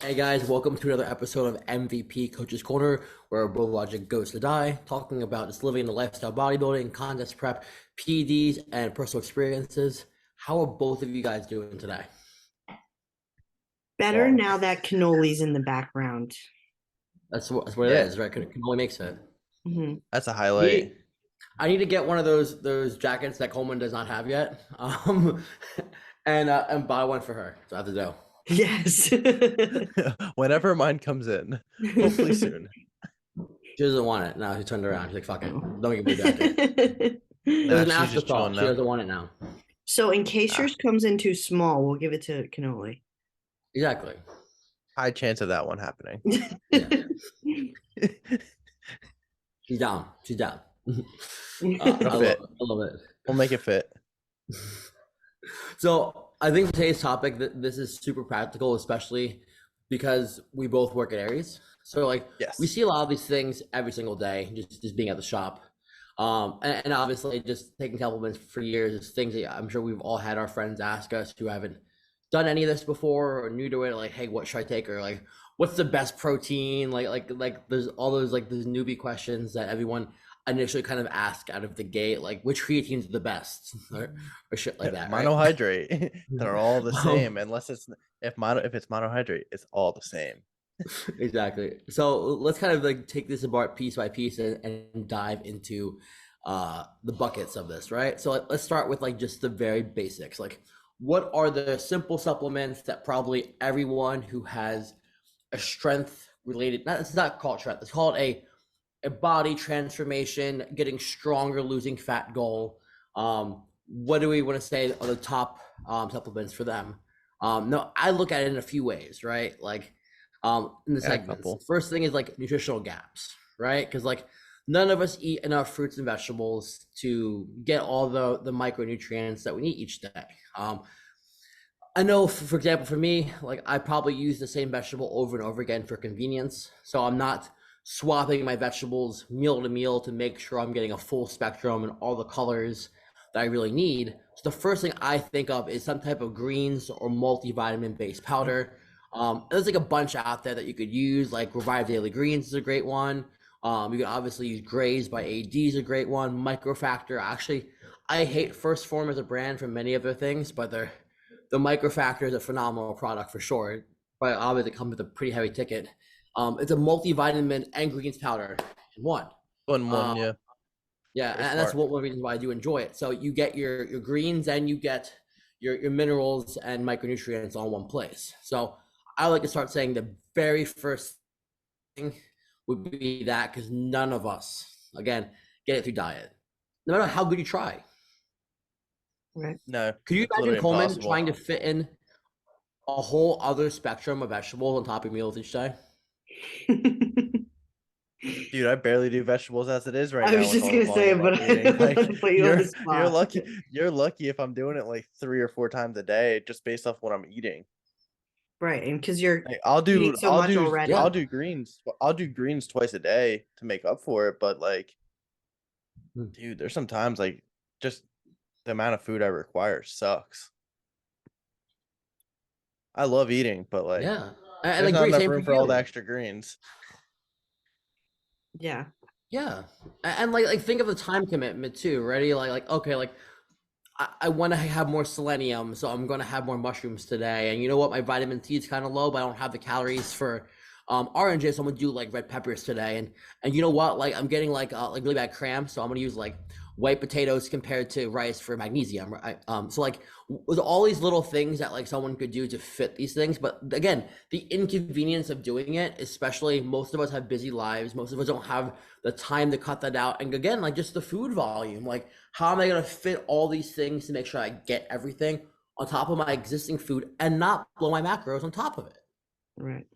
Hey guys, welcome to another episode of MVP Coach's Corner, where Bro Logic goes to die, talking about just living the lifestyle bodybuilding, contest prep, PEDs, and personal experiences. How are both of you guys doing today? Better Well, now that cannoli's in the background. That's what it yeah, is, right? Can only makes it. Hmm. that's a I highlight. need, I need to get one of those jackets that Coleman does not have yet, and buy one for her. So I have to do. Yes. Whenever mine comes in, hopefully soon. She doesn't want it. No, she turned around. She's like, "Fuck it, Oh. don't give me a jacket." It was Nah, an she's just chilling afterthought. She now. doesn't want it now. So in case Ah, yours comes in too small, we'll give it to cannoli. Exactly. high chance of that one happening. Yeah, she's down. She's down. It'll I love fit. it. I love it. We'll make it fit. So I think for today's topic, this is super practical, especially because we both work at Aries. So like we Yes. see a lot of these things every single day, just being at the shop. And obviously just taking supplements for years is things that I'm sure we've all had our friends ask us who haven't done any of this before or new to it, like, hey, what should I take? Or like, what's the best protein? Like there's all those like those newbie questions that everyone initially kind of ask out of the gate, like which creatine's the best or shit like that, right? Monohydrate. They're all the Um, same unless it's if it's monohydrate, it's all the same. exactly. So let's kind of like take this apart piece by piece and dive into the buckets of this, right? So let's start with like just the very basics. Like, what are the simple supplements that probably everyone who has a strength related, not it's not called strength, it's called a body transformation, getting stronger, losing fat goal. What do we want to say are the top supplements for them? No, I look at it in a few ways, right? Like in the Got a segments. couple. First thing is like nutritional gaps, right? Because like none of us eat enough fruits and vegetables to get all the micronutrients that we need each day. I know, for example, for me, like I probably use the same vegetable over and over again for convenience. So I'm not swapping my vegetables meal to meal to make sure I'm getting a full spectrum and all the colors that I really need. So the first thing I think of is some type of greens or multivitamin based powder. There's like a bunch out there that you could use, like Revive Daily Greens is a great one. You can obviously use Graze by AD is a great one. Microfactor, actually, I hate First Form as a brand for many of their things, but the microfactor is a phenomenal product for sure. But obviously, it comes with a pretty heavy ticket. It's a multivitamin and greens powder in one. One, Uh, yeah. yeah, Very and that's smart. one of the reasons why I do enjoy it. So you get your greens and you get your minerals and micronutrients all in one place. So I like to start saying the very first thing would be that because none of us, again, get it through diet. No matter how good you try. Right. No, Could you it's imagine literally Coleman impossible. trying to fit in a whole other spectrum of vegetables on top of your meals each day? Dude, I barely do vegetables as it is right I now was with just all the gonna say, volume but I'm I eating. don't want Like to put you on the you're spot. lucky. You're lucky if I'm doing it like 3 or 4 times a day just based off what I'm eating. Right, and because you're Like I'll eating do so I'll much do Yeah. already. I'll do greens. I'll do greens twice a day to make up for it, but like dude, there's sometimes like just the amount of food I require sucks. I love eating, but like Yeah. And there's like not Bree, enough same for room for all the you. extra greens. Yeah. Yeah. And like think of the time commitment too, ready? Like okay, like I want to have more selenium, so I'm going to have more mushrooms today. And you know what? My vitamin C is kind of low, but I don't have the calories for oranges. So I'm gonna do like red peppers today. And you know what? Like I'm getting like really bad cramps, so I'm gonna use like white potatoes compared to rice for magnesium. Right? So like with all these little things that like someone could do to fit these things, but again, the inconvenience of doing it, especially most of us have busy lives. Most of us don't have the time to cut that out. And again, like just the food volume, like how am I going to fit all these things to make sure I get everything on top of my existing food and not blow my macros on top of it? Right.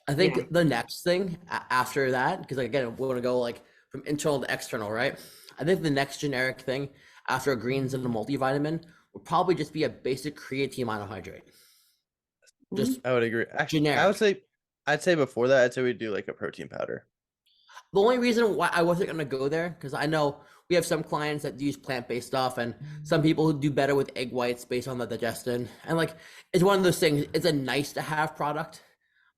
I Yeah. think the next thing after that, because like, again, we're going to go like from internal to external, right? I think the next generic thing after a greens and a multivitamin would probably just be a basic creatine monohydrate. Mhm. Just I would agree. Actually, generic. I'd say before that, I'd say we'd do like a protein powder. The only reason why I wasn't going to go there, because I know we have some clients that use plant-based stuff, and some people who do better with egg whites based on the digestion. And like, it's one of those things. It's a nice to have product,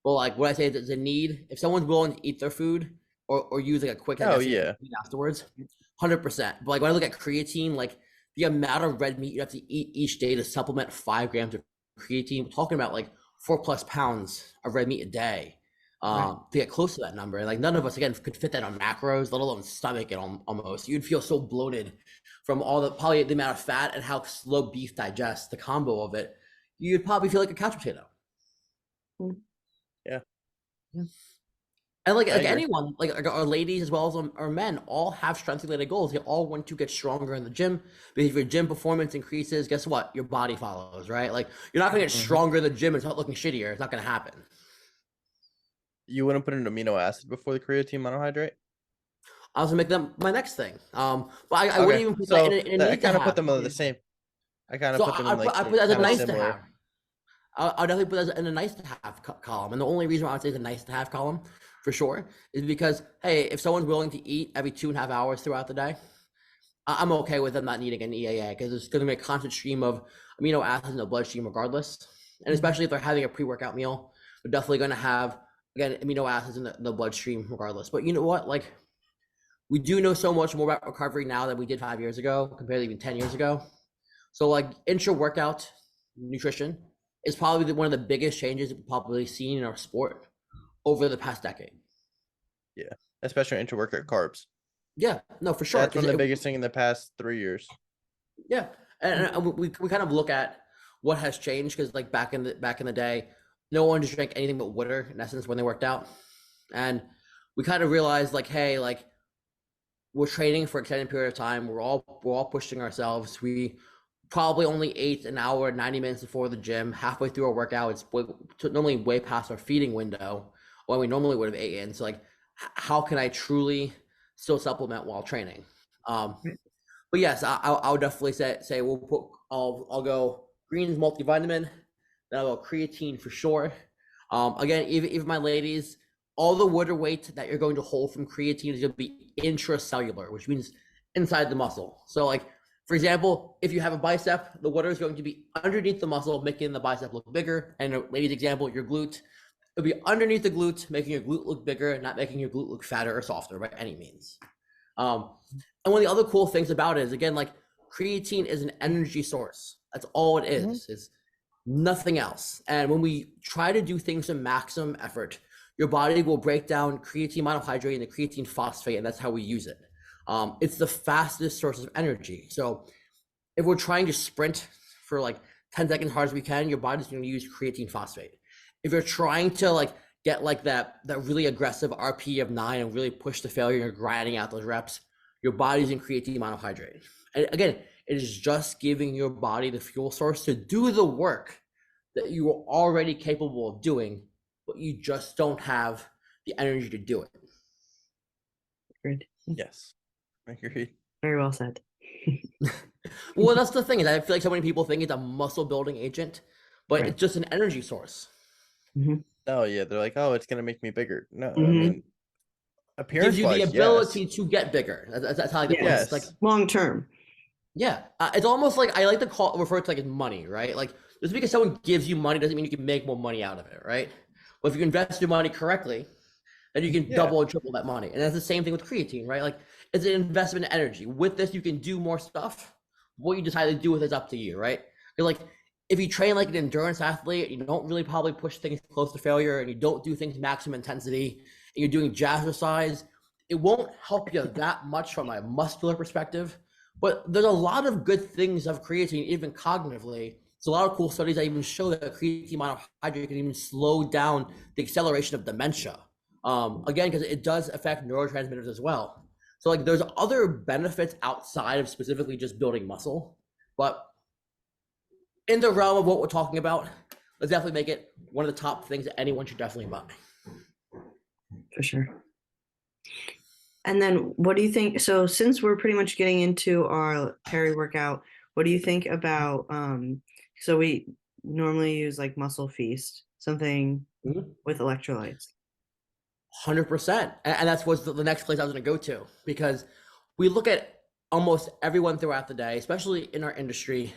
but like what I say is it's a need. If someone's willing to eat their food or use like a quick Oh digestion yeah. afterwards, 100%. But like when I look at creatine, like the amount of red meat you have to eat each day to supplement 5 grams of creatine, we're talking about like 4+ pounds of red meat a day to get close to that number. And like none of us again could fit that on macros, let alone stomach it almost. You'd feel so bloated from all the probably the amount of fat and how slow beef digests, the combo of it. You'd probably feel like a couch potato. Yeah. And like I agree. anyone, like our ladies as well as our men, all have strength-related goals. They all want to get stronger in the gym because if your gym performance increases, guess what? Your body follows, right? Like you're not going to get stronger in the gym and start looking shittier. It's not going to happen. You wouldn't put an amino acid before the creatine monohydrate? I was gonna make them my next thing. But I wouldn't even put that in a I need to kind of put have. them on the same. I kind of So put them I in like put that as a kind of nice to similar. have. I'll definitely put that in a nice to have column. And the only reason why I would say it's a nice to have column for sure is because, hey, if someone's willing to eat every 2.5 hours throughout the day, I'm okay with them not needing an EAA because it's going to be a constant stream of amino acids in the bloodstream regardless. And especially if they're having a pre-workout meal, they're definitely going to have, again, amino acids in the bloodstream regardless. But you know what? Like, we do know so much more about recovery now than we did 5 years ago compared to even 10 years ago. So like intra-workout nutrition is probably one of the biggest changes we've probably seen in our sport over the past decade. Yeah, especially intra-workout carbs. Yeah, no, for sure. That's one of the biggest thing in the past 3 years. Yeah, and we kind of look at what has changed because like back in the day, no one just drank anything but water in essence when they worked out, and we kind of realized like, hey, like we're training for an extended period of time. We're all pushing ourselves. We probably only ate an hour, 90 minutes before the gym. Halfway through our workout, it's normally way past our feeding window when we normally would have eaten. So like, how can I truly still supplement while training? But yes, I'll definitely say we'll put. I'll go greens multivitamin, then I'll go creatine for sure. Again, even my ladies, all the water weight that you're going to hold from creatine is going to be intracellular, which means inside the muscle. So like, for example, if you have a bicep, the water is going to be underneath the muscle, making the bicep look bigger. And a lady's example, your glute, it'll be underneath the glute, making your glute look bigger, not making your glute look fatter or softer by any means. And one of the other cool things about it is, again, like creatine is an energy source. That's all it is. It's nothing else. And when we try to do things to maximum effort, your body will break down creatine monohydrate and the creatine phosphate, and that's how we use it. It's the fastest source of energy. So if we're trying to sprint for like 10 seconds hard as we can, your body's going to use creatine phosphate. If you're trying to like get like that really aggressive RP of 9 and really push the failure and you're grinding out those reps, your body's in creatine monohydrate. And again, it is just giving your body the fuel source to do the work that you are already capable of doing, but you just don't have the energy to do it. Agreed. Yes, agreed. Very well said. Well, that's the thing is I feel like so many people think it's a muscle building agent, but it's just an energy source. Oh yeah, they're like, oh, it's gonna make me bigger. No, I Mhm. mean, appearance Gives you the ability to get bigger. That's how I like to put it. Yes. It's like, Long term. yeah, it's almost like I like to refer to like as money, right? Like just because someone gives you money doesn't mean you can make more money out of it, right? But if you invest your money correctly, then you can double and triple that money. And that's the same thing with creatine, right? Like it's an investment in energy. With this, you can do more stuff. What you decide to do with it's up to you, right? Because like if you train like an endurance athlete, you don't really probably push things close to failure, and you don't do things maximum intensity, and you're doing jazzercise, it won't help you that much from a muscular perspective. But there's a lot of good things of creatine, even cognitively. There's a lot of cool studies that even show that creatine monohydrate can even slow down the acceleration of dementia. Again, because it does affect neurotransmitters as well. So like there's other benefits outside of specifically just building muscle. But in the realm of what we're talking about, let's definitely make it one of the top things that anyone should definitely buy. For sure. And then what do you think? So since we're pretty much getting into our peri-workout, what do you think about, so we normally use like Muscle Feast, something with electrolytes. 100%. And that's what's the next place I was going to go to, because we look at almost everyone throughout the day, especially in our industry,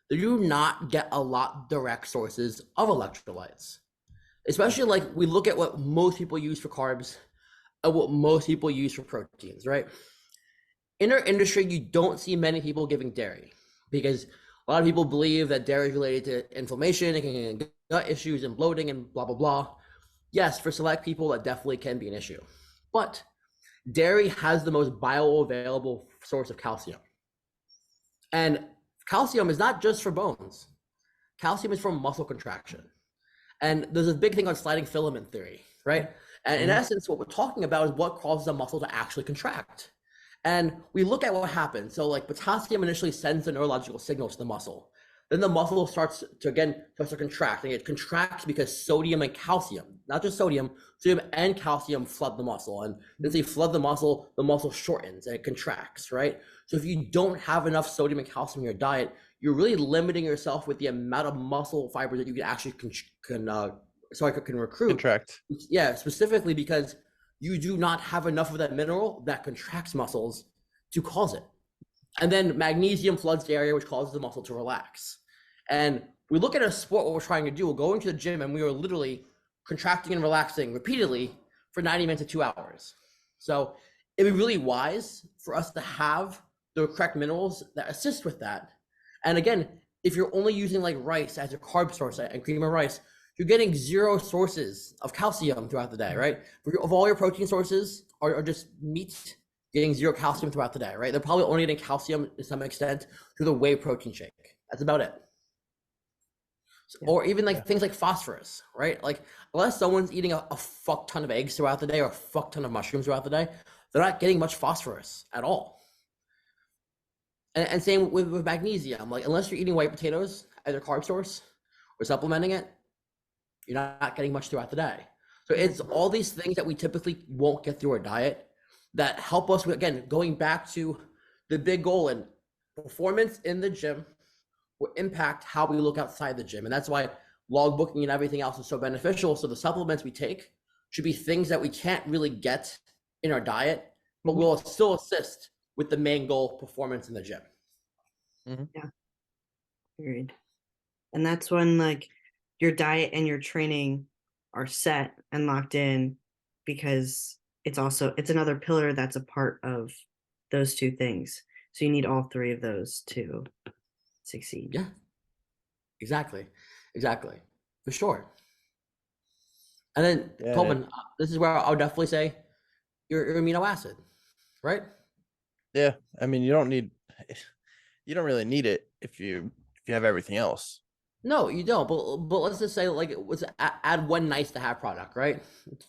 they do not get a lot direct sources of electrolytes. Especially like we look at what most people use for carbs and what most people use for proteins, right? In our industry, you don't see many people giving dairy because a lot of people believe that dairy is related to inflammation and gut issues and bloating and blah, blah, blah. Yes, for select people, that definitely can be an issue. But dairy has the most bioavailable source of calcium. And calcium is not just for bones. Calcium is for muscle contraction. And there's a big thing on sliding filament theory, right? And in essence, what we're talking about is what causes a muscle to actually contract. And we look at what happens. So like potassium initially sends the neurological signal to the muscle. Then the muscle starts to contract, and it contracts because sodium and calcium, not just sodium and calcium flood the muscle. And as they flood the muscle shortens and it contracts, right? So if you don't have enough sodium and calcium in your diet, you're really limiting yourself with the amount of muscle fibers that you can actually can recruit. Contract. Yeah, specifically because you do not have enough of that mineral that contracts muscles to cause it. And then magnesium floods the area, which causes the muscle to relax. And we look at a sport, what we're trying to do, we're going to the gym and we are literally contracting and relaxing repeatedly for 90 minutes to 2 hours. So it'd be really wise for us to have the correct minerals that assist with that. And again, if you're only using like rice as your carb source and cream of rice, you're getting zero sources of calcium throughout the day, right? Of all your protein sources are just meat, getting zero calcium throughout the day, right? They're probably only getting calcium to some extent through the whey protein shake. That's about it. Or even like things like phosphorus, right? Like unless someone's eating a fuck ton of eggs throughout the day or a fuck ton of mushrooms throughout the day, they're not getting much phosphorus at all. And same with magnesium. Like unless you're eating white potatoes as your carb source or supplementing it, you're not getting much throughout the day. So it's all these things that we typically won't get through our diet that help us with, again, going back to the big goal, and performance in the gym will impact how we look outside the gym. And that's why log booking and everything else is so beneficial. So the supplements we take should be things that we can't really get in our diet, but will still assist with the main goal, performance in the gym. Yeah. Agreed. And that's when like your diet and your training are set and locked in, because it's another pillar that's a part of those two things. So you need all three of those to succeed. Yeah, exactly. For sure. And then Coleman, this is where I'll definitely say your amino acid, right? Yeah, I mean, you don't really need it if you have everything else. No, you don't. But let's just say like add one nice to have product, right?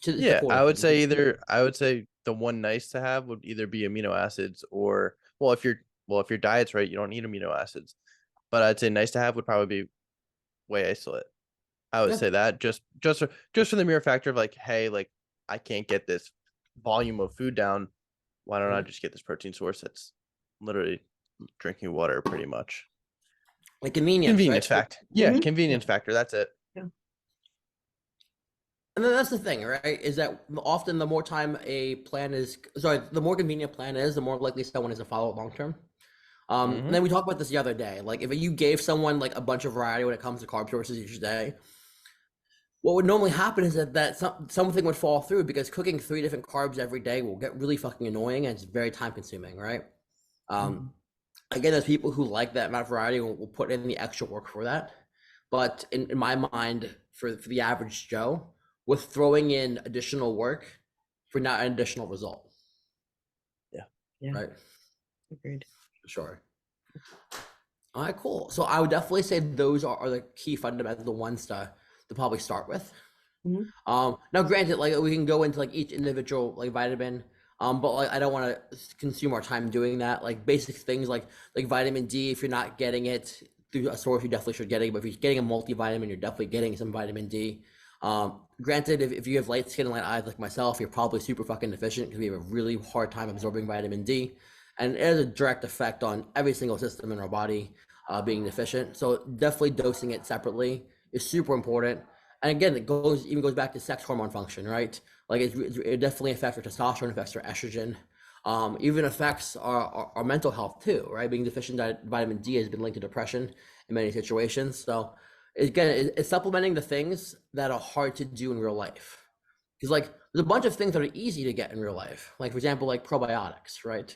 I would say the one nice to have would either be amino acids or if your diet's right, you don't need amino acids. But I'd say nice to have would probably be whey isolate. I would say that just for the mere factor of like, hey, like I can't get this volume of food down. Why don't I just get this protein source that's literally drinking water pretty much? Like convenience right? Fact. Yeah, convenience factor. That's it. Yeah. And then that's the thing, right? Is that often the more time a plan is, the more convenient plan is, the more likely someone is to follow it long term. And then we talked about this the other day. Like if you gave someone like a bunch of variety when it comes to carb sources each day, what would normally happen is that something would fall through, because cooking 3 different carbs every day will get really fucking annoying and it's very time consuming, right? Again, there's people who like that amount of variety will put in the extra work for that. But in my mind, for the average Joe, we're throwing in additional work for not an additional result. Yeah. Right. Agreed. Sure. All right, cool. So I would definitely say those are the key fundamentals, the ones to probably start with. Now, granted, like we can go into like each individual like vitamin, but like I don't want to consume our time doing that. Like basic things like vitamin D, if you're not getting it through a source, you definitely should get it. But if you're getting a multivitamin, you're definitely getting some vitamin D. Granted, if you have light skin and light eyes like myself, you're probably super fucking deficient because we have a really hard time absorbing vitamin D. And it has a direct effect on every single system in our body being deficient. So definitely dosing it separately is super important. And again, it even goes back to sex hormone function, right? Like it definitely affects our testosterone, affects our estrogen. Even affects our mental health too, right? Being deficient in vitamin D has been linked to depression in many situations. So again, it's supplementing the things that are hard to do in real life. Because like there's a bunch of things that are easy to get in real life. Like for example, like probiotics, right?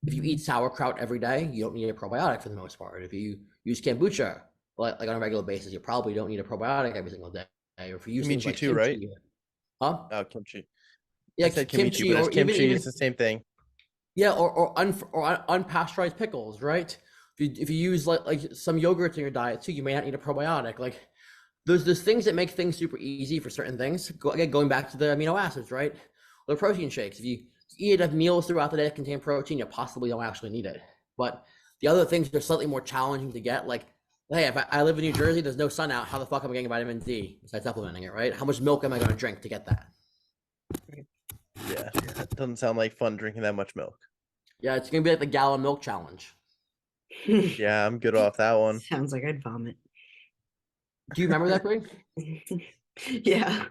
If you eat sauerkraut every day, you don't need a probiotic for the most part. If you use kombucha like on a regular basis, you probably don't need a probiotic every single day. Or if you use things Kimchi like too, right? kimchi, huh? Oh, kimchi. I Yeah, said kimchi, kimchi, but it's or even kimchi. It's even the same thing. yeah, or unpasteurized pickles, right? If you use like some yogurts in your diet too, you may not need a probiotic. Like there's things that make things super easy for certain things. Again, going back to the amino acids, right? Or the protein shakes. If you eat enough meals throughout the day that contain protein, you possibly don't actually need it. But the other things are slightly more challenging to get. Like, hey, if I live in New Jersey, there's no sun out. How the fuck am I getting vitamin D besides supplementing it, right? How much milk am I going to drink to get that? Yeah, it doesn't sound like fun drinking that much milk. Yeah, it's gonna be like the gallon milk challenge. Yeah, I'm good off that one. Sounds like I'd vomit. Do you remember that, Bree? Yeah.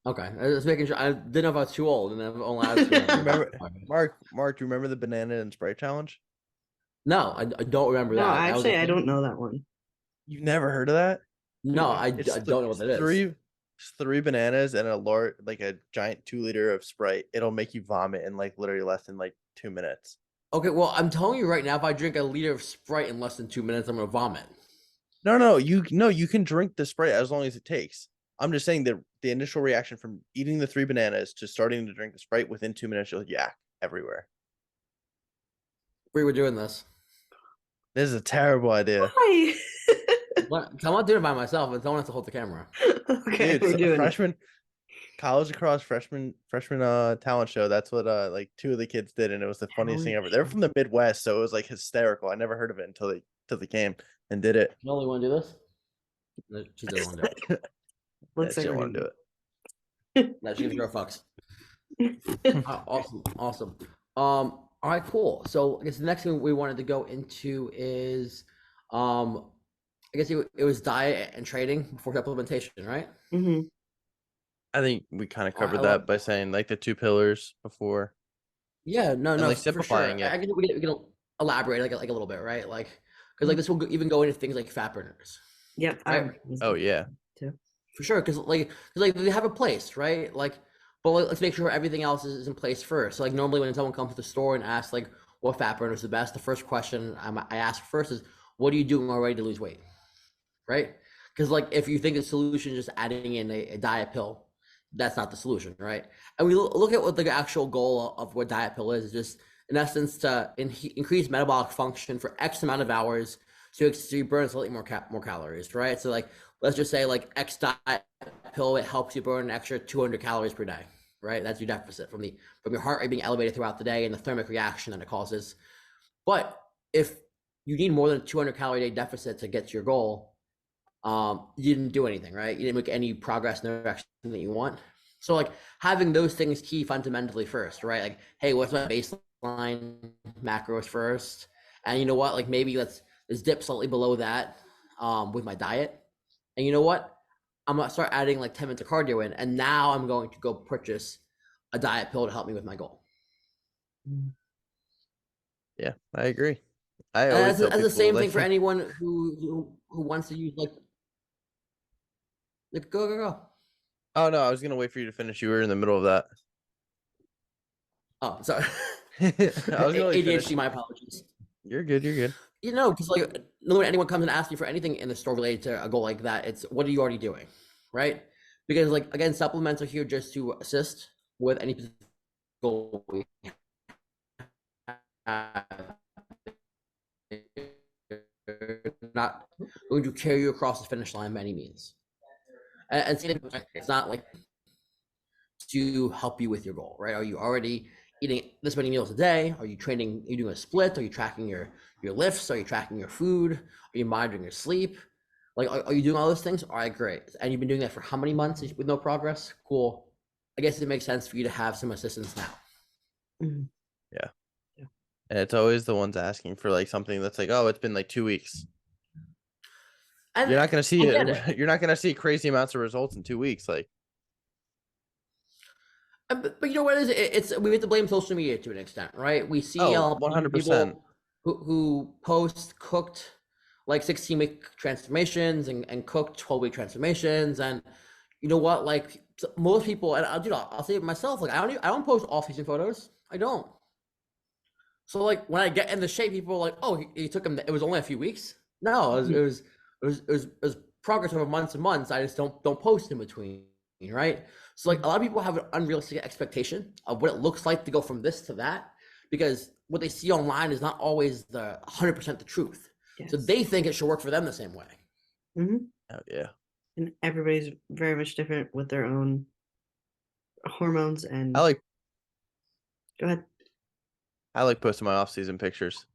Okay, I was making sure. I didn't know if I was too old, and I've only I was Remember, Mark, do you remember the banana and Sprite challenge? No, I don't remember No, that. That was a actually, I thing? don't know that one. You've never heard of that? No, I It's don't know what that is. three bananas and like a giant 2 liter of Sprite. It'll make you vomit in like literally less than like 2 minutes. Okay, well, I'm telling you right now, if I drink a liter of Sprite in less than 2 minutes, I'm gonna vomit. No, you can drink the Sprite as long as it takes. I'm just saying that the initial reaction from eating the 3 bananas to starting to drink the Sprite within 2 minutes, you'll yak everywhere. We were doing this. This is a terrible idea. Why? I'm not doing it by myself, and someone has to hold the camera. Okay, Dude, we're so doing it. freshman college across freshman talent show. That's what like two of the kids did, and it was the funniest thing ever. They're from the Midwest, so it was like hysterical. I never heard of it until they came and did it. You only want to do this? No, she doesn't want to do it. Looks like She we're want to doing do it. No, she gives zero fucks. Awesome. All right, cool. So I guess the next thing we wanted to go into is, I guess it was diet and trading before supplementation, right? hmm I think we kind of I covered love that by saying like the 2 pillars before Yeah, no, and no, like for sure. simplifying it. We can elaborate like a little bit, right? Like, because like this will even go into things like fat burners, Yep. right? Oh yeah. Too. For sure, because like they have a place, right? Like, but let's make sure everything else is in place first. So like normally when someone comes to the store and asks like what fat burner is the best, the first question I ask first is, what are you doing already to lose weight, right? Because like if you think the solution is just adding in a diet pill, that's not the solution, right? And we look at what the actual goal of what diet pill is just in essence to increase metabolic function for X amount of hours, so you burn slightly more calories, right? So like let's just say like X diet pill, it helps you burn an extra 200 calories per day, right? That's your deficit from your heart rate being elevated throughout the day and the thermic reaction that it causes. But if you need more than a 200 calorie day deficit to get to your goal, you didn't do anything, right? You didn't make any progress in the direction that you want. So like having those things key fundamentally first, right? Like, hey, what's my baseline macros first? And you know what? Like maybe let's dip slightly below that with my diet. And you know what? I'm gonna start adding like 10 minutes of cardio in, and now I'm going to go purchase a diet pill to help me with my goal. Yeah, I agree. I And always tell as the people, same like, thing for anyone who wants to use like go. oh no, I was gonna wait for you to finish. You were in the middle of that. Oh, sorry. I was gonna like, finish. ADHD, my apologies. You're good. You're good. You know, because like when anyone comes and asks you for anything in the store related to a goal like that, it's what are you already doing, right? Because like again, supplements are here just to assist with any goal we have. Not going to carry you across the finish line by any means. And it's not like to help you with your goal, right? Are you already eating this many meals a day? Are you training? Are you doing a split? Are you tracking your lifts? Are you tracking your food? Are you monitoring your sleep? Like, are you doing all those things? All right, great. And you've been doing that for how many months with no progress? Cool. I guess it makes sense for you to have some assistance now. Mhm. Yeah. And it's always the ones asking for like something that's like, oh, it's been like 2 weeks. And You're not gonna see I it. get it. You're not gonna see crazy amounts of results in 2 weeks. Like, But you know what it is? It's we have to blame social media to an extent, right? We see Oh, 100%. people who post cooked like 16-week transformations and cooked 12-week transformations, and you know what? Like most people, and I'll say it myself. Like I don't post off-season photos. I don't. So like when I get in the shape, people are like, "Oh, he took him. It was only a few weeks." No, it was progress over months and months. I just don't post in between, right? So like a lot of people have an unrealistic expectation of what it looks like to go from this to that, because what they see online is not always the 100% the truth. So Yes. they think it should work for them the same way. Mhm. Oh, yeah. And everybody's very much different with their own hormones and I like go ahead. posting my off-season pictures.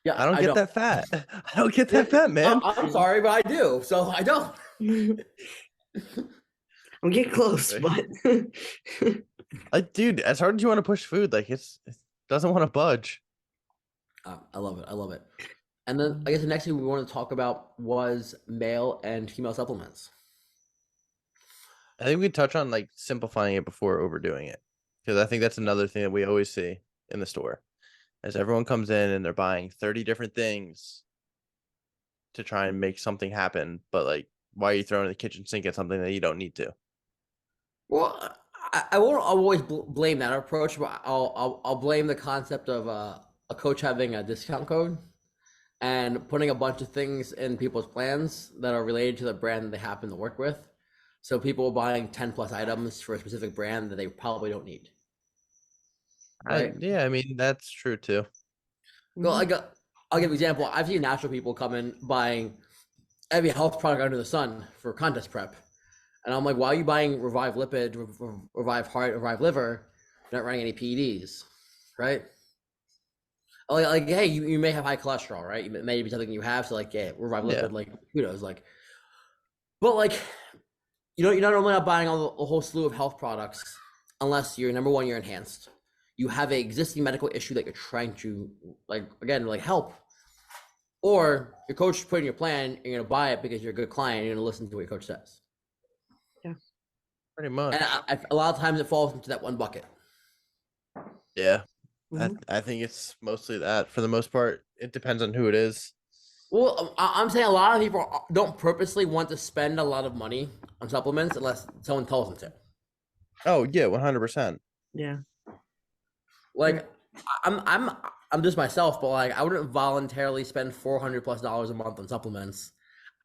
Yeah, I don't get don't. that fat. I don't get that fat, man. I'm sorry, but I do. So I don't. I'm getting close, but Like, dude, as hard as you want to push food, like it doesn't want to budge. I love it. I love it. And then I guess the next thing we wanted to talk about was male and female supplements. I think we touch on like simplifying it before overdoing it, because I think that's another thing that we always see in the store, as everyone comes in and they're buying 30 different things to try and make something happen. But like, why are you throwing the kitchen sink at something that you don't need to? Well, I won't always blame that approach, but I'll blame the concept of a coach having a discount code and putting a bunch of things in people's plans that are related to the brand that they happen to work with. So people buying 10 plus items for a specific brand that they probably don't need. Right? Yeah, I mean that's true too. Well, I'll give an example. I've seen natural people come in buying every health product under the sun for contest prep. And I'm like, why are you buying Revive Lipid, Revive Heart, Revive Liver? You're not running any PEDs, right? Like hey, you may have high cholesterol, right? It may be something you have, so like, yeah, Revive Lipid, Yeah. like, who knows, like, but like, you're not normally not buying a whole slew of health products unless you're number one, you're enhanced. You have an existing medical issue that you're trying to, like, again, like help, or your coach put in your plan, you're gonna buy it because you're a good client, you're gonna listen to what your coach says. yeah. Pretty much. And a lot of times it falls into that one bucket. Yeah. Mhm. I think it's mostly that for the most part. It depends on who it is. Well, I'm saying a lot of people don't purposely want to spend a lot of money on supplements unless someone tells them to. Oh yeah, 100%. Yeah. Like, I'm just myself, but like, I wouldn't voluntarily spend $400+ a month on supplements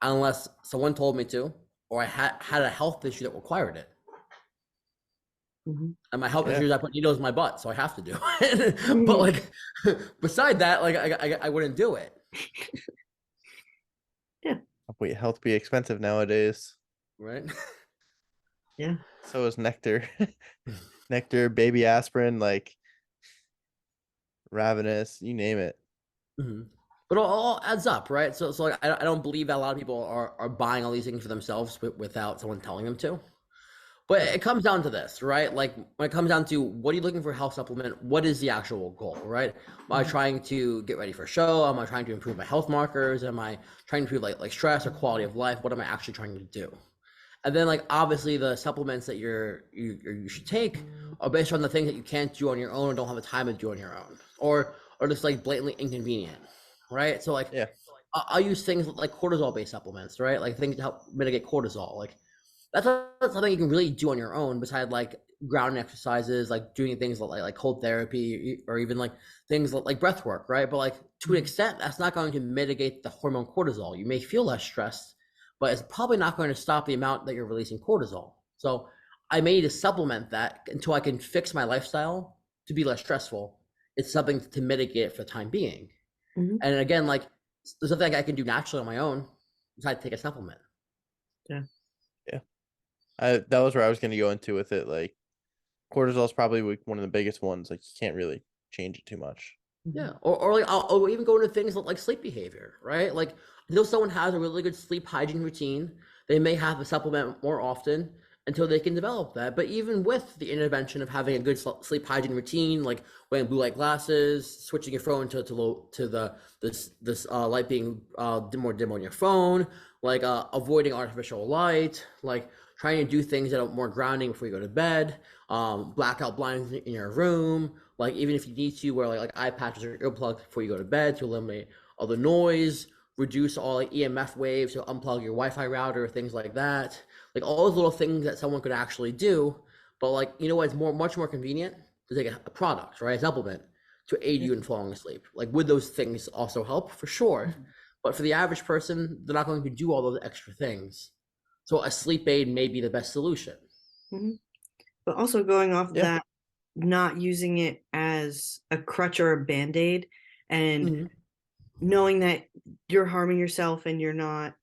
unless someone told me to, or I had a health issue that required it. Mhm. And my health Yeah. issues, I put needles in my butt, so I have to do it. But like, beside that, like, I wouldn't do it. Wait, health be expensive nowadays. Right? Yeah. So is nectar. Nectar, baby aspirin, like Ravenous, you name it. Mm-hmm. But it all adds up, right? So like, I don't believe that a lot of people are buying all these things for themselves without someone telling them to. But it comes down to this, right? Like when it comes down to what are you looking for a health supplement? What is the actual goal, right? Am I trying to get ready for a show? Am I trying to improve my health markers? Am I trying to improve like stress or quality of life? What am I actually trying to do? And then like obviously the supplements that you should take are based on the things that you can't do on your own or don't have the time to do on your own, or just like blatantly inconvenient, right? So like Yeah. I'll use things like cortisol based supplements, right? Like things to help mitigate cortisol. Like that's not something you can really do on your own besides like grounding exercises, like doing things like cold therapy or even like things like breath work, right? But like to an extent, that's not going to mitigate the hormone cortisol. You may feel less stressed, but it's probably not going to stop the amount that you're releasing cortisol. So I may need to supplement that until I can fix my lifestyle to be less stressful. It's something to mitigate it for the time being. Mhm. And again, like there's nothing I can do naturally on my own besides take a supplement. Yeah. Yeah. That was where I was going to go into with it. Like cortisol is probably like one of the biggest ones. Like you can't really change it too much. Yeah, or like I'll even go into things like sleep behavior, right? Like until someone has a really good sleep hygiene routine, they may have to supplement more often until they can develop that. But even with the intervention of having a good sleep hygiene routine, like wearing blue light glasses, switching your phone to low to the this light being more dim on your phone, like avoiding artificial light, like trying to do things that are more grounding before you go to bed, blackout blinds in your room, like even if you need to wear like eye patches or earplugs before you go to bed to eliminate all the noise, reduce all like EMF waves, so unplug your Wi-Fi router, things like that. Like all those little things that someone could actually do, but like you know what, it's much more convenient to take a product, right, a supplement to aid you in falling asleep. Like would those things also help? For sure. But for the average person, they're not going to do all those extra things. So a sleep aid may be the best solution. But also going off Yeah. that, not using it as a crutch or a band-aid, and knowing that you're harming yourself and you're not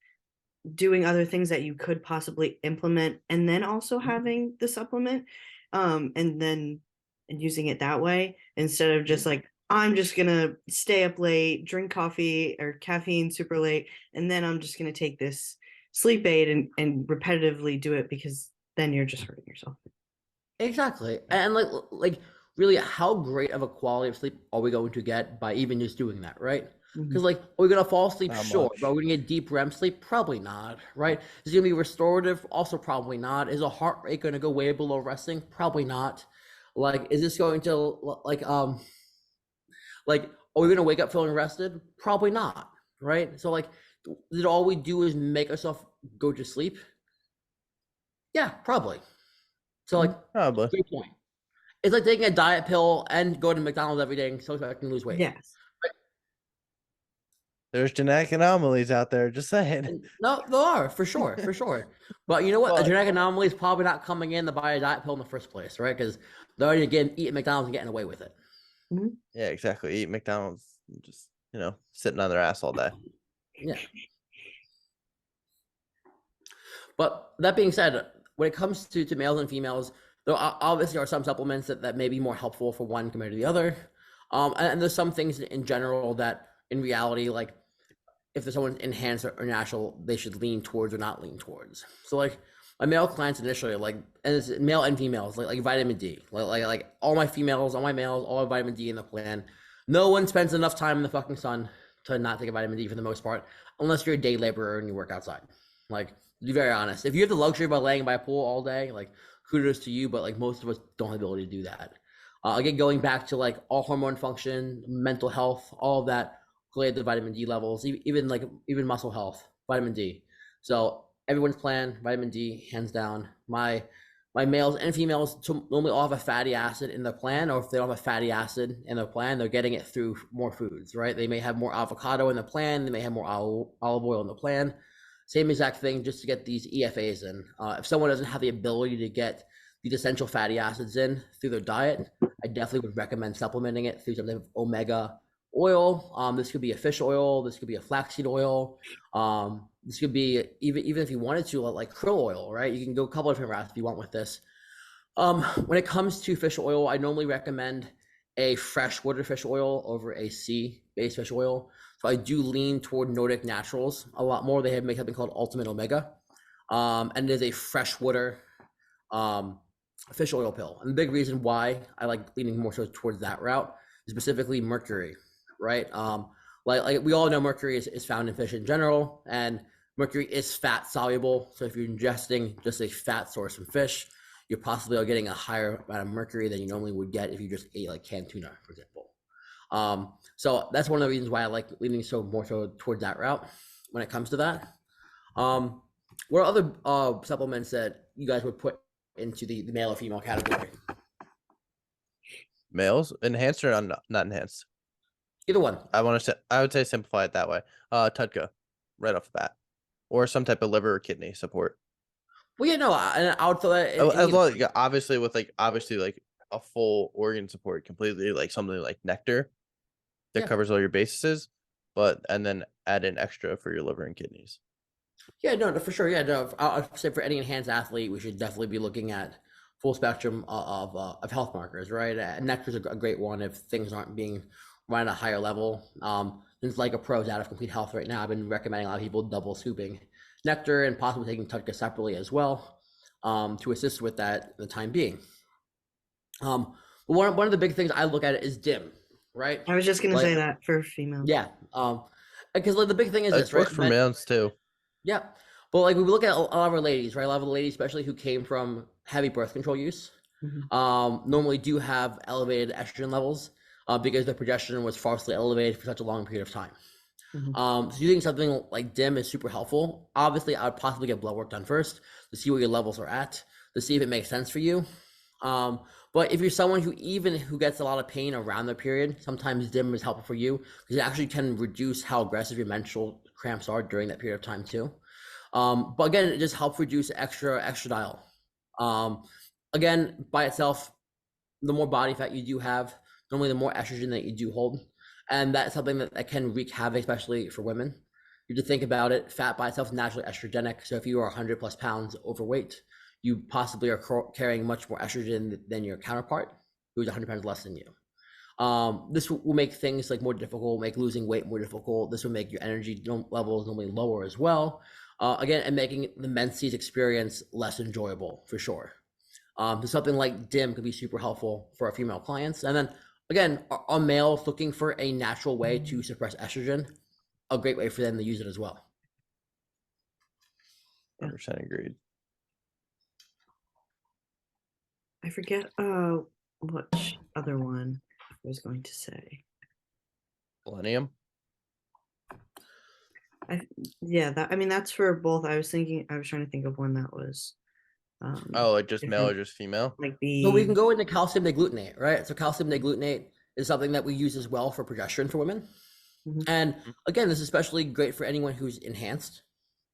doing other things that you could possibly implement, and then also having the supplement, and using it that way instead of just like, I'm just gonna stay up late, drink coffee or caffeine super late, and then I'm just gonna take this sleep aid and repetitively do it, because then you're just hurting yourself. Exactly. And like really how great of a quality of sleep are we going to get by even just doing that, right? Because like are we gonna fall asleep? Not Sure. much. But are we gonna get deep REM sleep? Probably not, right? Is it gonna be restorative? Also probably not. Is a heart rate gonna go way below resting? Probably not. Like is this going to like are we gonna wake up feeling rested? Probably not, right? So like did all we do is make ourselves go to sleep? Yeah, probably. So like Probably. great point. It's like taking a diet pill and going to McDonald's every day and so I can lose weight. Yes. There's genetic anomalies out there. Just saying. And no, there are for sure, for sure. But you know what? A But- genetic anomaly is probably not coming in to buy a diet pill in the first place, right? Because they're already eating McDonald's and getting away with it. Yeah, exactly. Eat McDonald's, and just sitting on their ass all day. Yeah. But that being said, when it comes to males and females, there obviously are some supplements that may be more helpful for one compared to the other. And there's some things in general that in reality, like if there's someone enhanced or natural, they should lean towards or not lean towards. So like my male clients initially, like, and it's male and females, like vitamin D, like all my females, all my males, all have vitamin D in the plan. No one spends enough time in the fucking sun to not take a vitamin D for the most part, unless you're a day laborer and you work outside. Like, to be very honest, if you have the luxury of laying by a pool all day, like kudos to you, but like most of us don't have the ability to do that. Again, going back to like all hormone function, mental health, all of that related to vitamin D levels, even muscle health, vitamin D. So everyone's plan, vitamin D, hands down. My males and females normally all have a fatty acid in their plan, or if they don't have a fatty acid in their plan, they're getting it through more foods, right? They may have more avocado in the plan, they may have more olive oil in the plan. Same exact thing, just to get these EFAs in. If someone doesn't have the ability to get these essential fatty acids in through their diet, I definitely would recommend supplementing it through some type of omega oil. This could be a fish oil. This could be a flaxseed oil. This could be even if you wanted to, like krill oil, right? You can go a couple of different routes if you want with this. When it comes to fish oil, I normally recommend a freshwater fish oil over a sea-based fish oil. So I do lean toward Nordic Naturals a lot more. They have make something called Ultimate Omega, and it is a freshwater fish oil pill. And the big reason why I like leaning more so towards that route is specifically mercury, right? Like we all know mercury is found in fish in general, and mercury is fat soluble. So if you're ingesting just a fat source from fish, you're possibly getting a higher amount of mercury than you normally would get if you just ate like canned tuna, for example. So that's one of the reasons why I like leaning more so towards that route when it comes to that. What are other supplements that you guys would put into the male or female category? Males, enhanced or not enhanced? Either one. I would say simplify it that way. Tudka, right off the bat, or some type of liver or kidney support. Well, yeah, no, and I would throw that. As well, obviously like a full organ support completely, like something like nectar that covers all your bases, and then add an extra for your liver and kidneys. Yeah, no, for sure. Yeah, no, I'd say for any enhanced athlete, we should definitely be looking at full spectrum of health markers, right? Nectar's a great one if things aren't being run at a higher level. Since like a pro's out of complete health right now, I've been recommending a lot of people double scooping nectar and possibly taking Tudka separately as well, to assist with that in the time being. But one of the big things I look at is dim, right? I was just gonna say that for female. Yeah. Because like the big thing is It this, right? works for males too. Yeah. But like we look at a lot of our ladies, right? A lot of the ladies, especially who came from heavy birth control use, Mhm. normally do have elevated estrogen levels because their progesterone was falsely elevated for such a long period of time. Mhm. So using something like DIM is super helpful. Obviously, I would possibly get blood work done first to see where your levels are at, to see if it makes sense for you. But if you're someone who gets a lot of pain around the period, sometimes DIM is helpful for you because it actually can reduce how aggressive your menstrual cramps are during that period of time too. But again, it just helps reduce extra estradiol. Um, again, by itself, the more body fat you do have, normally the more estrogen that you do hold. And that's something that can wreak havoc, especially for women. You have to think about it, fat by itself is naturally estrogenic. So if you are 100 plus pounds overweight, you possibly are carrying much more estrogen than your counterpart who is 100 pounds less than you. This will make things like more difficult, make losing weight more difficult. This will make your energy levels normally lower as well. Again, and making the menses experience less enjoyable for sure. So something like DIM could be super helpful for our female clients. And then again, our males looking for a natural way to suppress estrogen, a great way for them to use it as well. 100% agreed. I forget which other one I was going to say. Millennium. Yeah, that's for both. I was trying to think of one that was Oh, like just male or different, just female? like So we can the go into calcium deglutinate, right? So calcium deglutinate is something that we use as well for progesterone for women. Mhm. And again, this is especially great for anyone who's enhanced.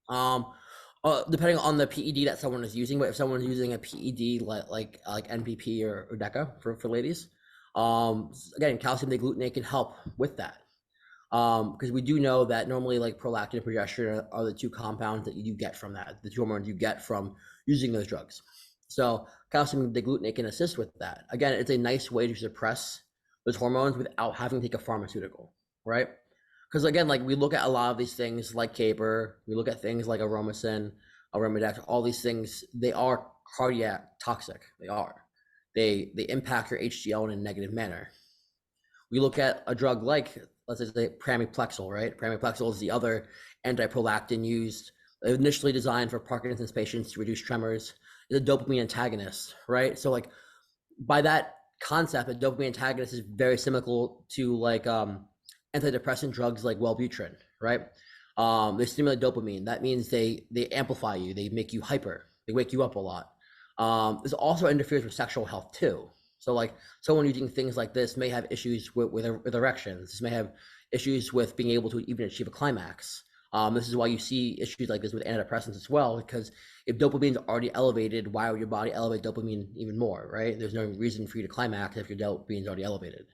Depending on the PED that someone is using, but if someone's using a PED like NPP or DECA for ladies, again, calcium deglutinate can help with that. Because we do know that normally like prolactin and progesterone are the two compounds that you do get from that, the two hormones you get from using those drugs. So calcium deglutinate can assist with that. Again, it's a nice way to suppress those hormones without having to take a pharmaceutical, right? Because again, like we look at a lot of these things like Caper, we look at things like Aromacin, Arimidex, all these things, they are cardiac toxic. They are. They impact your HDL in a negative manner. We look at a drug like, let's say pramipexole, right? Pramipexole is the other antiprolactin used, initially designed for Parkinson's patients to reduce tremors. It's a dopamine antagonist, right? So like by that concept, a dopamine antagonist is very similar to like antidepressant drugs like Wellbutrin, right? They stimulate dopamine. That means they amplify you. They make you hyper. They wake you up a lot. This also interferes with sexual health too. So like someone using things like this may have issues with erections. This may have issues with being able to even achieve a climax. This is why you see issues like this with antidepressants as well, because if dopamine is already elevated, why would your body elevate dopamine even more, right? There's no reason for you to climax if your dopamine is already elevated.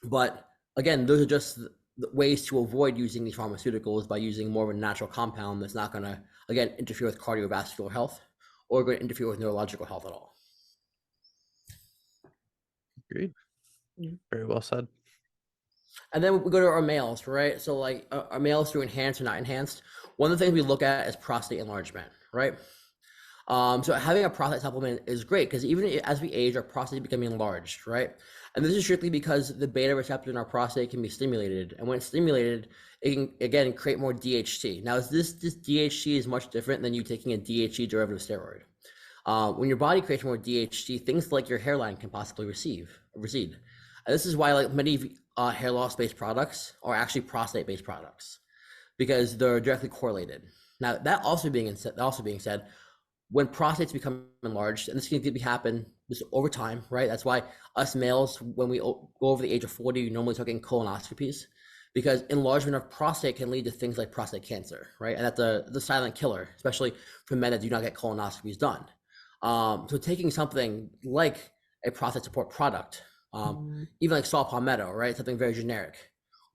But again, those are just the ways to avoid using these pharmaceuticals by using more of a natural compound that's not going to, again, interfere with cardiovascular health or going to interfere with neurological health at all. Agreed. Yeah. Very well said. And then we go to our males, right? So like our males who are enhanced or not enhanced. One of the things we look at is prostate enlargement, right? So having a prostate supplement is great because even as we age, our prostate is becoming enlarged, right? And this is strictly because the beta receptor in our prostate can be stimulated, and when it's stimulated, it can again create more DHT. Now, this DHT is much different than you taking a DHT derivative steroid. When your body creates more DHT, things like your hairline can possibly recede. And this is why like many hair loss based products are actually prostate based products because they're directly correlated. Now, that also being said, when prostates become enlarged, and this can happen just over time, right? That's why us males, when we go over the age of 40, we normally start getting colonoscopies because enlargement of prostate can lead to things like prostate cancer, right? And that's the silent killer, especially for men that do not get colonoscopies done. So taking something like a prostate support product, even like saw palmetto, right? Something very generic,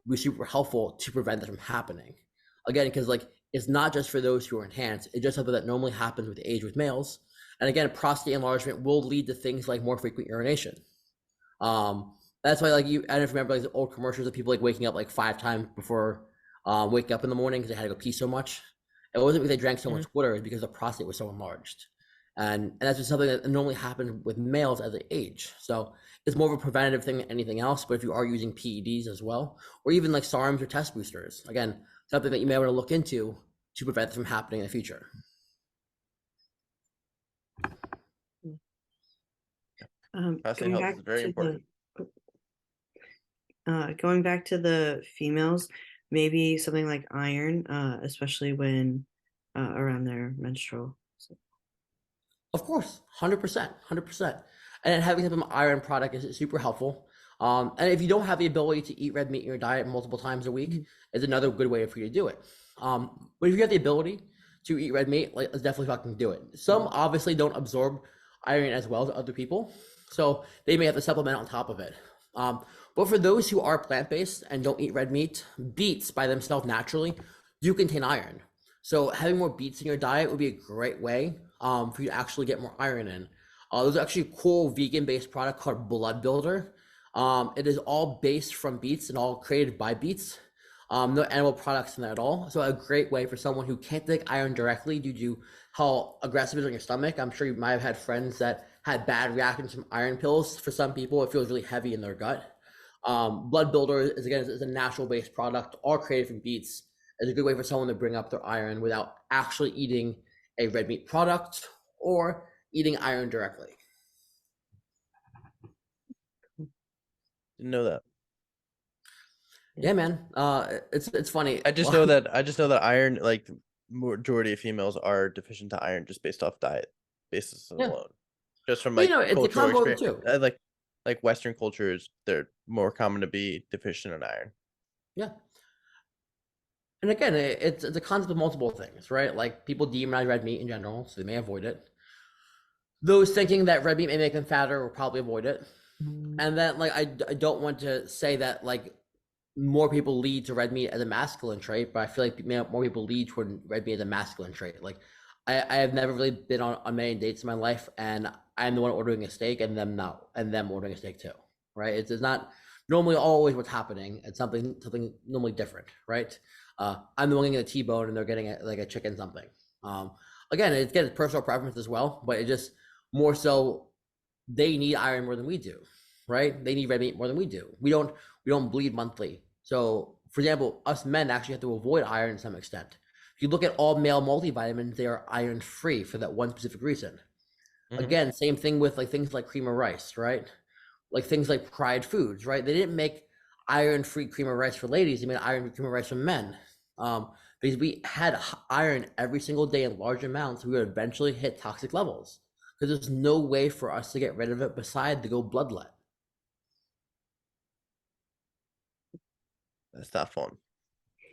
would be super helpful to prevent that from happening. Again, because like it's not just for those who are enhanced, it's just something that normally happens with age with males. And again, prostate enlargement will lead to things like more frequent urination. That's why like I don't remember like the old commercials of people like waking up like 5 times before waking up in the morning because they had to go pee so much. It wasn't because they drank so much water, it was because the prostate was so enlarged. And that's just something that normally happens with males as they age. So it's more of a preventative thing than anything else. But if you are using PEDs as well, or even like SARMs or test boosters, again, something that you may want to look into to prevent it from happening in the future. Fasting health is very important. Going back to the females, maybe something like iron, especially when around their menstrual. Of course, 100%, 100%. And having some iron product is super helpful. And if you don't have the ability to eat red meat in your diet multiple times a week, is another good way for you to do it. But if you have the ability to eat red meat, like, let's definitely fucking do it. Some obviously don't absorb iron as well as other people, so they may have to supplement on top of it. But for those who are plant-based and don't eat red meat, beets by themselves naturally do contain iron. So having more beets in your diet would be a great way for you to actually get more iron in. There's actually a cool vegan-based product called Blood Builder. It is all based from beets and all created by beets. No animal products in there at all. So a great way for someone who can't take iron directly due to how aggressive it is on your stomach. I'm sure you might have had friends that had bad reactions from iron pills. For some people, it feels really heavy in their gut. Blood Builder is a natural-based product, all created from beets. It's a good way for someone to bring up their iron without actually eating a red meat product or eating iron directly. Didn't know that. Yeah, man. It's funny. I just know that iron, like majority of females are deficient to iron just based off diet basis alone. Just from like it's a cultural combo experience. too. Like Western cultures, they're more common to be deficient in iron. Yeah. And again, it's a concept of multiple things, right? Like people demonize red meat in general, so they may avoid it. Those thinking that red meat may make them fatter will probably avoid it. And then, like, I don't want to say that like more people lead to red meat as a masculine trait, but I feel like more people lead toward red meat as a masculine trait. Like, I have never really been on many dates in my life, and I'm the one ordering a steak, and them ordering a steak too, right? It's not normally always what's happening. It's something normally different, right? I'm the one getting a T-bone, and they're getting a chicken something. Again, it's getting personal preference as well, but it just more so they need iron more than we do, right? They need red meat more than we do. We don't bleed monthly. So, for example, us men actually have to avoid iron to some extent. If you look at all male multivitamins, they are iron free for that one specific reason. Again, same thing with like things like cream of rice, right? Like things like Pride Foods, right? They didn't make iron free cream of rice for ladies. They made iron free cream of rice for men. Because we had iron every single day in large amounts, we would eventually hit toxic levels. Because there's no way for us to get rid of it besides to go bloodlet. That's not fun.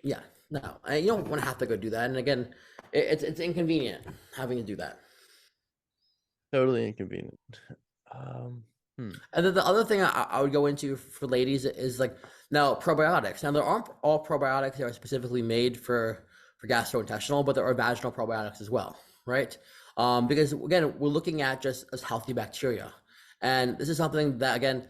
Yeah, no, you don't want to have to go do that. And again, it's inconvenient having to do that. Totally inconvenient. And then the other thing I would go into for ladies is like now probiotics. Now there aren't all probiotics that are specifically made for gastrointestinal, but there are vaginal probiotics as well, right? Because again, we're looking at just as healthy bacteria, and this is something that again,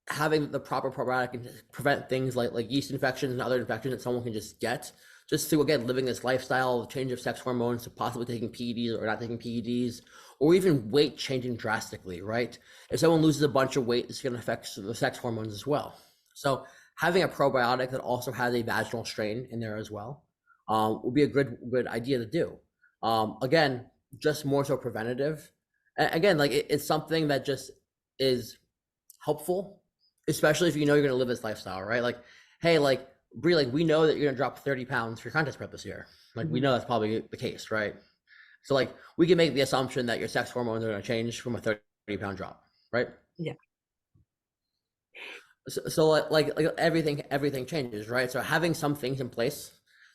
having the proper probiotic can prevent things like yeast infections and other infections that someone can just get just through again living this lifestyle, change of sex hormones, to possibly taking PEDs or not taking PEDs, or even weight changing drastically, right? If someone loses a bunch of weight, it's going to affect the sex hormones as well. So having a probiotic that also has a vaginal strain in there as well would be a good idea to do. Again, just more so preventative. And again, like it's something that just is helpful, especially if you know you're going to live this lifestyle, right? Like, hey, like Bree, like we know that you're going to drop 30 pounds for your contest prep this year. Like we know that's probably the case, right? So like we can make the assumption that your sex hormones are going to change from a 30-pound drop, right? Yeah. So like everything changes, right? So having some things in place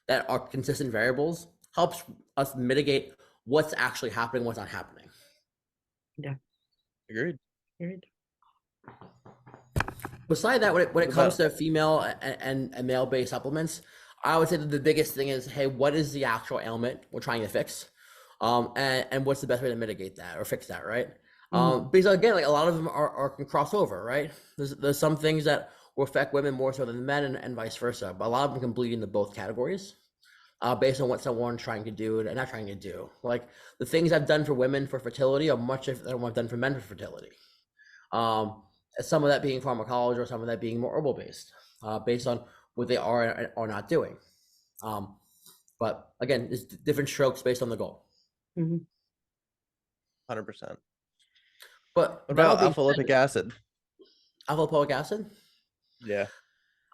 that are consistent variables helps us mitigate what's actually happening, what's not happening. Yeah. Agreed. Beside that, when it comes to female and male-based supplements, I would say that the biggest thing is, hey, what is the actual ailment we're trying to fix? And what's the best way to mitigate that or fix that, right? Because again, like a lot of them can cross over, right? There's some things that will affect women more so than men and vice versa, but a lot of them can bleed into both categories based on what someone's trying to do and not trying to do. Like the things I've done for women for fertility are much different than what I've done for men for fertility. Some of that being pharmacology or some of that being more herbal based, based on what they are or not doing. But again, it's different strokes based on the goal. 100%. But What about alpha lipoic acid? alpha lipoic acid? Yeah,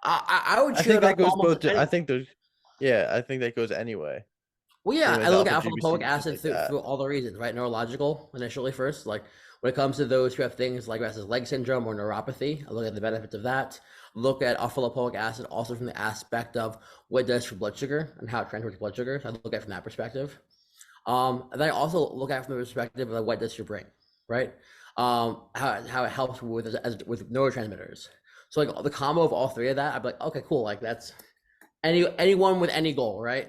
I would I cheer think it that up goes almost both. any. I think there's. Yeah, I think that goes anyway. Well, Same yeah, as I look at alpha alpha GBC lipoic and stuff acid like through, that. through all the reasons, right? Neurological initially first, like when it comes to those who have things like restless leg syndrome or neuropathy, I look at the benefits of that. Look at alpha lipoic acid also from the aspect of what it does for blood sugar and how it transports blood sugar. So I look at it from that perspective. And then I also look at it from the perspective of what it does to your brain, right? How it helps with neurotransmitters. So like the combo of all three of that, I'd be like, okay, cool. Like that's anyone with any goal, right?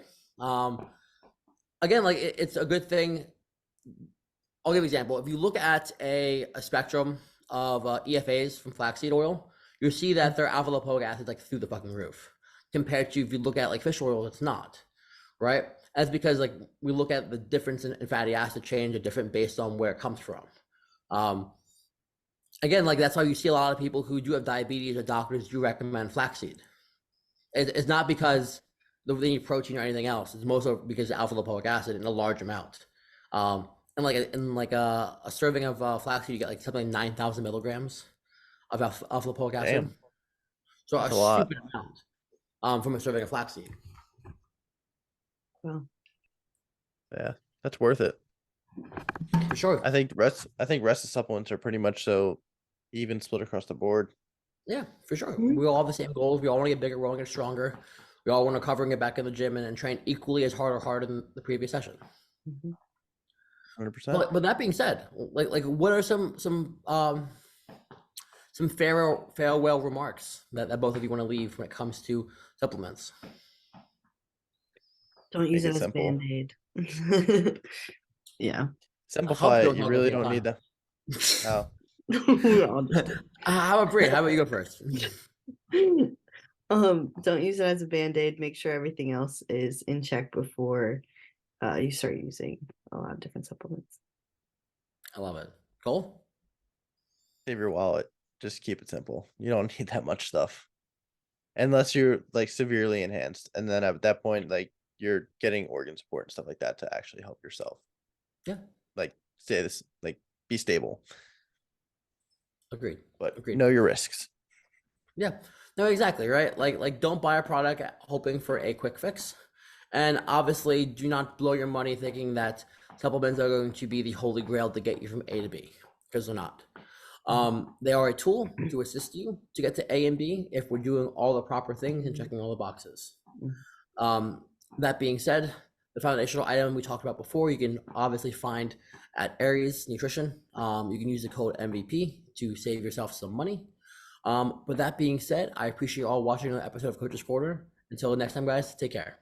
Again, like it's a good thing. I'll give you an example. If you look at a spectrum of EFAs from flaxseed oil, you'll see that their alpha lipoic acid like through the fucking roof. Compared to if you look at like fish oil, it's not, right? That's because like we look at the difference in fatty acid change are different based on where it comes from. Again, like that's why you see a lot of people who do have diabetes or doctors do recommend flaxseed. It's not because they need protein or anything else. It's mostly because of alpha lipoic acid in a large amount. And like a serving of flaxseed, you get like something like 9,000 milligrams of alpha lipoic acid. Damn, So that's a a lot. stupid amount from a serving of flaxseed. Well, Yeah, that's worth it. For sure. I think rest of supplements are pretty much so even split across the board. Yeah, for sure. Mhm. We all have the same goals. We all want to get bigger. We all want to get stronger. We all want to cover and get back in the gym and train equally as hard or harder than the previous session. Mhm. 100%. But that being said, like what are some farewell remarks that both of you want to leave when it comes to supplements? Don't use Make it it as a simple. Band-Aid. Yeah. Simplify it. Don't You talk really about don't need time. that. Oh, We're all just kidding. How about Bree? How about you go first? Don't use it as a Band-Aid. Make sure everything else is in check before you start using a lot of different supplements. I love it. Cole? save your wallet. Just keep it simple. You don't need that much stuff. Unless you're like severely enhanced. And then at that point, like you're getting organ support and stuff like that to actually help yourself. Yeah. Like say this, like be stable. Agreed. But Agreed. know your risks. Yeah. No, exactly, right? Like don't buy a product hoping for a quick fix. And obviously do not blow your money thinking that supplements are going to be the holy grail to get you from A to B, because they're not. They are a tool to assist you to get to A and B if we're doing all the proper things and checking all the boxes. That being said, the foundational item we talked about before, you can obviously find at Aries Nutrition. You can use the code MVP to save yourself some money. But that being said, I appreciate you all watching another episode of Coach's Corner. Until next time, guys, take care.